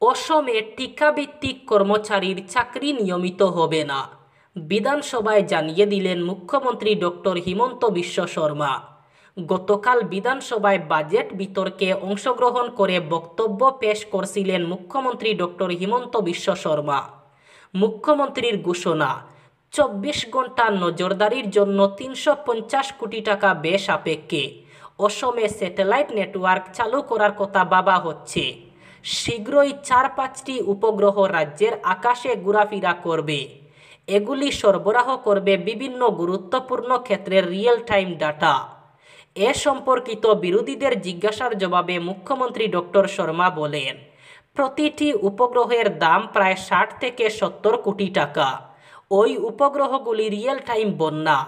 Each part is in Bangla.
অসমে টিকাভিত্তিক কর্মচারীর চাকরি নিয়মিত হবে না, বিধানসভায় জানিয়ে দিলেন মুখ্যমন্ত্রী ডক্টর হিমন্ত বিশ্ব শর্মা। গতকাল বিধানসভায় বাজেট বিতর্কে অংশগ্রহণ করে বক্তব্য পেশ করছিলেন মুখ্যমন্ত্রী ডক্টর হিমন্ত বিশ্ব শর্মা। মুখ্যমন্ত্রীর ঘোষণা, 24 ঘণ্টা নজরদারির জন্য 350 কোটি টাকা ব্যয় সাপেক্ষে অসমে স্যাটেলাইট নেটওয়ার্ক চালু করার কথা ভাবা হচ্ছে। শীঘ্রই 4-5টি উপগ্রহ রাজ্যের আকাশে ঘোরাফেরা করবে। এগুলি সরবরাহ করবে বিভিন্ন গুরুত্বপূর্ণ ক্ষেত্রের রিয়েল টাইম ডাটা। এ সম্পর্কিত বিরোধীদের জিজ্ঞাসার জবাবে মুখ্যমন্ত্রী ডক্টর শর্মা বলেন, প্রতিটি উপগ্রহের দাম প্রায় 60 থেকে 70 কোটি টাকা। ওই উপগ্রহগুলি রিয়েল টাইম বন্যা,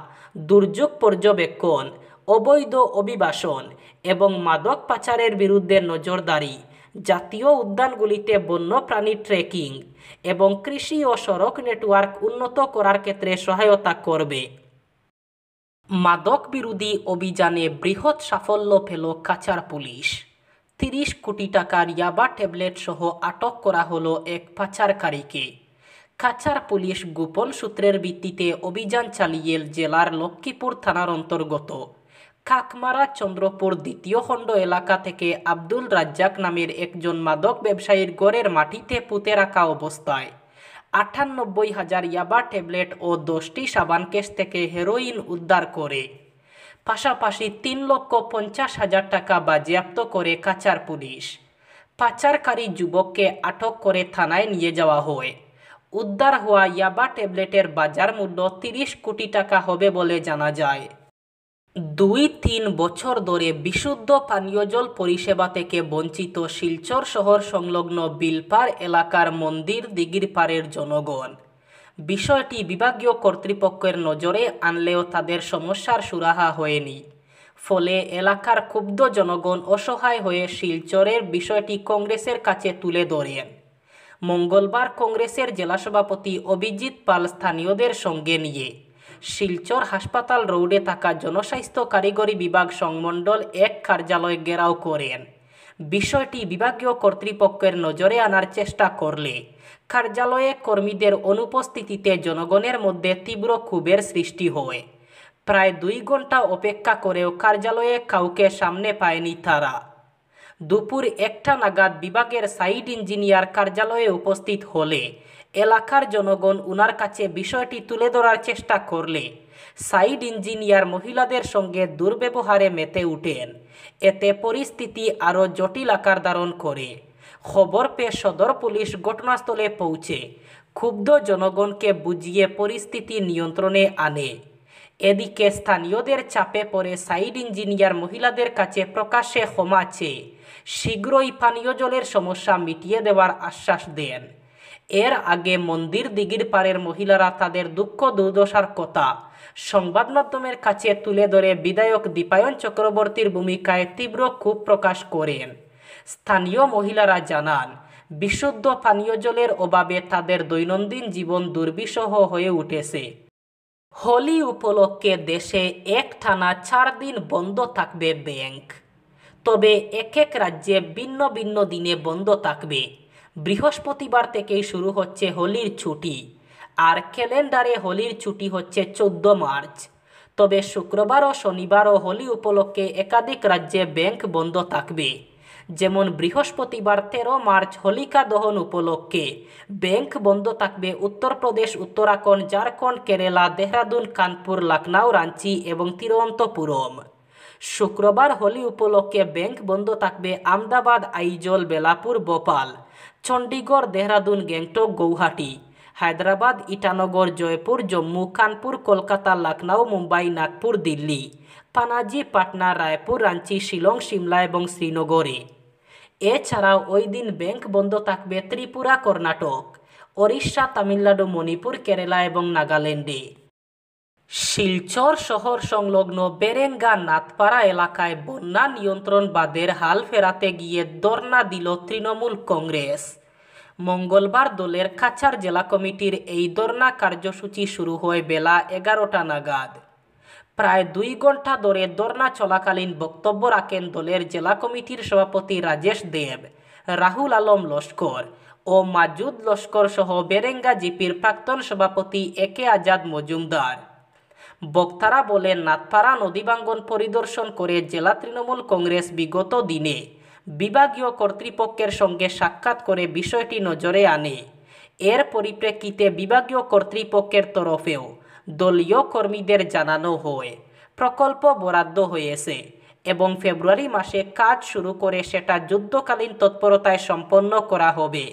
দুর্যোগ পর্যবেক্ষণ, অবৈধ অভিবাসন এবং মাদক পাচারের বিরুদ্ধে নজরদারি, জাতীয় উদ্যানগুলিতে বন্যপ্রাণী ট্র্যাকিং এবং কৃষি ও সড়ক নেটওয়ার্ক উন্নত করার ক্ষেত্রে সহায়তা করবে। মাদক বিরোধী অভিযানে বৃহৎ সাফল্য পেল কাছাড় পুলিশ। 30 কোটি টাকার ইয়াবা ট্যাবলেট সহ আটক করা হলো এক পাচারকারীকে। কাছাড় পুলিশ গোপন সূত্রের ভিত্তিতে অভিযান চালিয়ে জেলার লক্ষ্মীপুর থানার অন্তর্গত কাকমারা চন্দ্রপুর 2য় খণ্ড এলাকা থেকে আব্দুল রাজ্জাক নামের একজন মাদক ব্যবসায়ীর ঘরের মাটিতে পুঁতে রাখা অবস্থায় 98,000 ইয়াবা ট্যাবলেট ও 10টি সাবান কেস থেকে হেরোইন উদ্ধার করে। পাশাপাশি 3,50,000 টাকা বাজেয়াপ্ত করে কাছাড় পুলিশ। পাচারকারী যুবককে আটক করে থানায় নিয়ে যাওয়া হয়। উদ্ধার হওয়া ইয়াবা ট্যাবলেটের বাজার মূল্য 30 কোটি টাকা হবে বলে জানা যায়। 2-3 বছর ধরে বিশুদ্ধ পানীয় জল পরিষেবা থেকে বঞ্চিত শিলচর শহর সংলগ্ন বিলপার এলাকার মন্দির দিঘির পাড়ের জনগণ। বিষয়টি বিভাগীয় কর্তৃপক্ষের নজরে আনলেও তাদের সমস্যার সুরাহা হয়নি। ফলে এলাকার ক্ষুব্ধ জনগণ অসহায় হয়ে শিলচরের বিষয়টি কংগ্রেসের কাছে তুলে ধরেন। মঙ্গলবার কংগ্রেসের জেলা সভাপতি অভিজিৎ পাল স্থানীয়দের সঙ্গে নিয়ে শিলচর হাসপাতাল রোডে থাকা জনস্বাস্থ্য কারিগরি বিভাগ সংমণ্ডল 1 কার্যালয় ঘেরাও করেন। বিষয়টি বিভাগীয় কর্তৃপক্ষের নজরে আনার চেষ্টা করলে কার্যালয়ে কর্মীদের অনুপস্থিতিতে জনগণের মধ্যে তীব্র ক্ষোভের সৃষ্টি হয়। প্রায় 2 ঘণ্টা অপেক্ষা করেও কার্যালয়ে কাউকে সামনে পায়নি তারা। দুপুর 1টা নাগাদ বিভাগের সাইট ইঞ্জিনিয়ার কার্যালয়ে উপস্থিত হলে এলাকার জনগণ উনার কাছে বিষয়টি তুলে ধরার চেষ্টা করলে সাইট ইঞ্জিনিয়ার মহিলাদের সঙ্গে দুর্ব্যবহারে মেতে উঠেন। এতে পরিস্থিতি আরও জটিল আকার ধারণ করে। খবর পেয়ে সদর পুলিশ ঘটনাস্থলে পৌঁছে ক্ষুব্ধ জনগণকে বুঝিয়ে পরিস্থিতি নিয়ন্ত্রণে আনে। এদিকে স্থানীয়দের চাপে পড়ে সাইট ইঞ্জিনিয়ার মহিলাদের কাছে প্রকাশ্যে ক্ষমা চেয়ে শীঘ্রই পানীয় জলের সমস্যা মিটিয়ে দেওয়ার আশ্বাস দেন। এর আগে মন্দির দিঘির পাড়ের মহিলারা তাদের দুঃখ দুর্দশার কথা সংবাদ মাধ্যমের কাছে তুলে ধরে বিধায়ক দীপায়ন চক্রবর্তীর ভূমিকায় তীব্র ক্ষোভ প্রকাশ করেন। স্থানীয় মহিলারা জানান, বিশুদ্ধ পানীয় জলের অভাবে তাদের দৈনন্দিন জীবন দুর্বিষহ হয়ে উঠেছে। হোলি উপলক্ষে দেশে একটানা 4 দিন বন্ধ থাকবে ব্যাংক। তবে এক এক রাজ্যে ভিন্ন ভিন্ন দিনে বন্ধ থাকবে। বৃহস্পতিবার থেকেই শুরু হচ্ছে হোলির ছুটি, আর ক্যালেন্ডারে হোলির ছুটি হচ্ছে 14 মার্চ। তবে শুক্রবার ও শনিবারও হোলি উপলক্ষে একাধিক রাজ্যে ব্যাংক বন্ধ থাকবে। যেমন বৃহস্পতিবার 13 মার্চ হোলিকা দহন উপলক্ষে ব্যাংক বন্ধ থাকবে উত্তরপ্রদেশ, উত্তরাখণ্ড, ঝাড়খণ্ড, কেরালা, দেহরাদুন, কানপুর, লখনউ, রাঁচি এবং তিরুবনন্তপুরম। শুক্রবার হোলি উপলক্ষে ব্যাংক বন্ধ থাকবে আহমেদাবাদ, আইজল, বেলাপুর, ভোপাল, চণ্ডীগড়, দেহরাদুন, গ্যাংটক, গৌহাটি, হায়দ্রাবাদ, ইটানগর, জয়পুর, জম্মু, কানপুর, কলকাতা, লখনউ, মুম্বাই, নাগপুর, দিল্লি, পানাজি, পাটনা, রায়পুর, রাঁচি, শিলং, সিমলা এবং শ্রীনগরে। এছাড়াও ওই দিন ব্যাংক বন্ধ থাকবে ত্রিপুরা, কর্ণাটক, ওড়িশা, তামিলনাড়ু, মণিপুর, কেরালা এবং নাগাল্যান্ডে। শিলচর শহর সংলগ্ন বেরেঙ্গা নাথপাড়া এলাকায় বন্যা নিয়ন্ত্রণ বাঁধের হাল ফেরাতে গিয়ে ধর্ণা দিল তৃণমূল কংগ্রেস। মঙ্গলবার দলের কাছাড় জেলা কমিটির এই ধর্ণা কার্যসূচি শুরু হয় বেলা 11টা নাগাদ। প্রায় 2 ঘণ্টা ধরে ধর্ণা চলাকালীন বক্তব্য রাখেন দলের জেলা কমিটির সভাপতি রাজেশ দেব, রাহুল আলম লস্কর ও মাজুদ লস্কর সহ বেরেঙ্গা জিপির প্রাক্তন সভাপতি একে আজাদ মজুমদার। বক্তারা বলেন, নাথপাড়া নদীভাঙ্গন পরিদর্শন করে জেলা তৃণমূল কংগ্রেস বিগত দিনে বিভাগীয় কর্তৃপক্ষের সঙ্গে সাক্ষাৎ করে বিষয়টি নজরে আনে। এর পরিপ্রেক্ষিতে বিভাগীয় কর্তৃপক্ষের তরফেও দলীয় কর্মীদের জানানো হয় প্রকল্প বরাদ্দ হয়েছে এবং ফেব্রুয়ারি মাসে কাজ শুরু করে সেটা যুদ্ধকালীন তৎপরতায় সম্পন্ন করা হবে।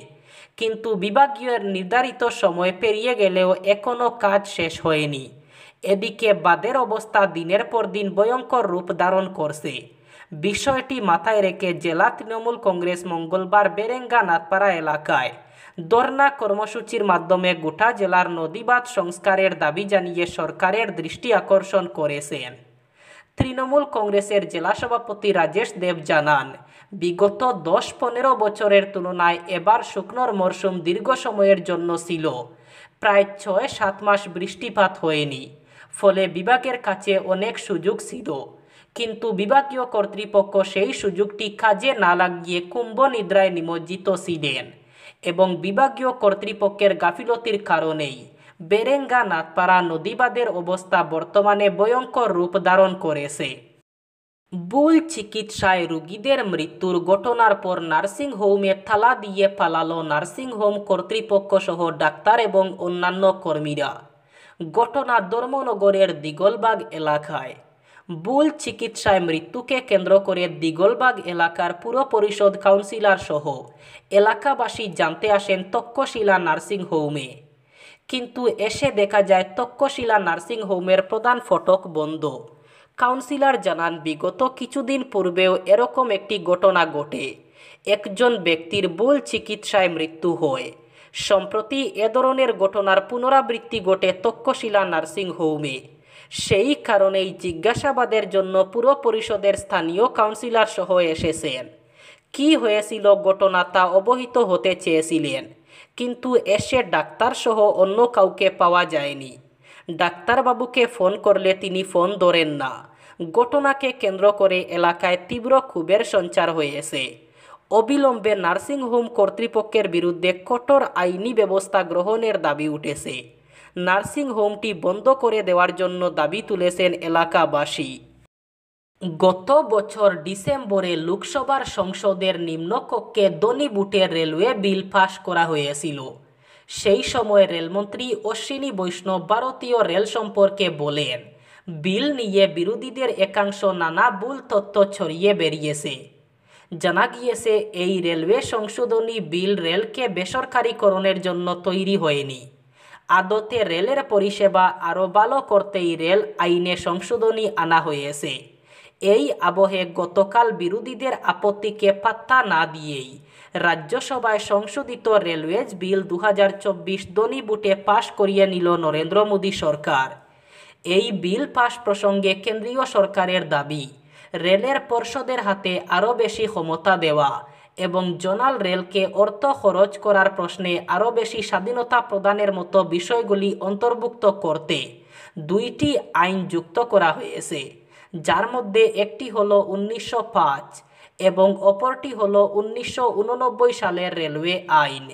কিন্তু বিভাগীয় নির্ধারিত সময় পেরিয়ে গেলেও এখনও কাজ শেষ হয়নি। এদিকে বাঁধের অবস্থা দিনের পর দিন ভয়ঙ্কর রূপ ধারণ করছে। বিষয়টি মাথায় রেখে জেলা তৃণমূল কংগ্রেস মঙ্গলবার বেরেঙ্গা নাথপাড়া এলাকায় ধর্ণা কর্মসূচির মাধ্যমে গোটা জেলার নদীবাঁধ সংস্কারের দাবি জানিয়ে সরকারের দৃষ্টি আকর্ষণ করেছেন। তৃণমূল কংগ্রেসের জেলা সভাপতি রাজেশ দেব জানান, বিগত 10-15 বছরের তুলনায় এবার শুকনোর মরশুম দীর্ঘ সময়ের জন্য ছিল। প্রায় 6-7 মাস বৃষ্টিপাত হয়নি, ফলে বিভাগের কাছে অনেক সুযোগ ছিল। কিন্তু বিভাগীয় কর্তৃপক্ষ সেই সুযোগটি কাজে না লাগিয়ে কুম্ভ নিদ্রায় নিমজ্জিত ছিলেন এবং বিভাগীয় কর্তৃপক্ষের গাফিলতির কারণেই বেরেঙ্গা নাথপাড়া নদীবাঁধের অবস্থা বর্তমানে ভয়ঙ্কর রূপ ধারণ করেছে। ভুল চিকিৎসায় রোগীদের মৃত্যুর ঘটনার পর নার্সিংহোমে তালা দিয়ে পালালো নার্সিংহোম কর্তৃপক্ষ সহ ডাক্তার এবং অন্যান্য কর্মীরা। ঘটনা ধর্মনগরের দিগলবাগ এলাকায়। ভুল চিকিৎসায় মৃত্যুকে কেন্দ্র করে দিগলবাগ এলাকার পুর পরিষদ কাউন্সিলর সহ এলাকাবাসী জানতে আসেন তক্ষশিলা নার্সিংহোমে। কিন্তু এসে দেখা যায় তক্ষশিলা নার্সিংহোমের প্রধান ফটক বন্ধ। কাউন্সিলর জানান, বিগত কিছুদিন পূর্বেও এরকম একটি ঘটনা ঘটে। একজন ব্যক্তির ভুল চিকিৎসায় মৃত্যু হয়। সম্প্রতি এ ধরনের ঘটনার পুনরাবৃত্তি ঘটে তক্ষশিলা নার্সিংহোমে। সেই কারণেই জিজ্ঞাসাবাদের জন্য পুর পরিষদের স্থানীয় কাউন্সিলর সহ এসেছেন। কি হয়েছিল ঘটনা তা অবহিত হতে চেয়েছিলেন, কিন্তু এসে ডাক্তার সহ অন্য কাউকে পাওয়া যায়নি। ডাক্তারবাবুকে ফোন করলে তিনি ফোন ধরেন না। ঘটনাকে কেন্দ্র করে এলাকায় তীব্র ক্ষোভের সঞ্চার হয়েছে। অবিলম্বে নার্সিংহোম কর্তৃপক্ষের বিরুদ্ধে কঠোর আইনি ব্যবস্থা গ্রহণের দাবি উঠেছে। নার্সিংহোমটি বন্ধ করে দেওয়ার জন্য দাবি তুলেছেন এলাকাবাসী। গত বছর ডিসেম্বরে লোকসভার সংসদের নিম্নকক্ষে ধনীভোটে রেলওয়ে বিল পাস করা হয়েছিল। সেই সময় রেলমন্ত্রী অশ্বিনী বৈষ্ণব ভারতীয় রেল সম্পর্কে বলেন, বিল নিয়ে বিরোধীদের একাংশ নানা ভুল তথ্য ছড়িয়ে বেরিয়েছে। জানা গিয়েছে, এই রেলওয়ে সংশোধনী বিল রেলকে বেসরকারীকরণের জন্য তৈরি হয়নি। আদতে রেলের পরিষেবা আরও ভালো করতেই রেল আইনে সংশোধনী আনা হয়েছে। এই আবহে গতকাল বিরোধীদের আপত্তিকে পাত্তা না দিয়েই রাজ্যসভায় সংশোধিত রেলওয়েজ বিল 2024 ধনীভোটে পাশ করিয়ে নিল নরেন্দ্র মোদী সরকার। এই বিল পাশ প্রসঙ্গে কেন্দ্রীয় সরকারের দাবি, রেলের পর্ষদের হাতে আরও বেশি ক্ষমতা দেওয়া এবং জোনাল রেলকে অর্থ খরচ করার প্রশ্নে আরও বেশি স্বাধীনতা প্রদানের মতো বিষয়গুলি অন্তর্ভুক্ত করতে 2টি আইন যুক্ত করা হয়েছে, যার মধ্যে একটি হল 1905 এবং অপরটি হল 1989 সালের রেলওয়ে আইন।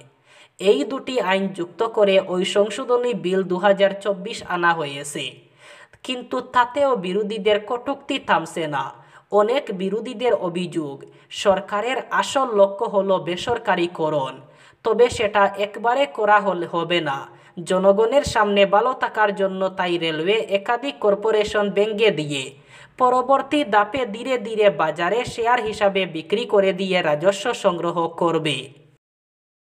এই দুটি আইন যুক্ত করে ওই সংশোধনী বিল 2024 আনা হয়েছে। কিন্তু তাতেও বিরোধীদের কটূক্তি থামছে না। অনেক বিরোধীদের অভিযোগ, সরকারের আসল লক্ষ্য হল বেসরকারীকরণ, তবে সেটা একবারে করা হবে না। জনগণের সামনে ভালো থাকার জন্য তাই রেলওয়ে একাধিক কর্পোরেশন ভেঙে দিয়ে পরবর্তী ধাপে ধীরে ধীরে বাজারে শেয়ার হিসাবে বিক্রি করে দিয়ে রাজস্ব সংগ্রহ করবে।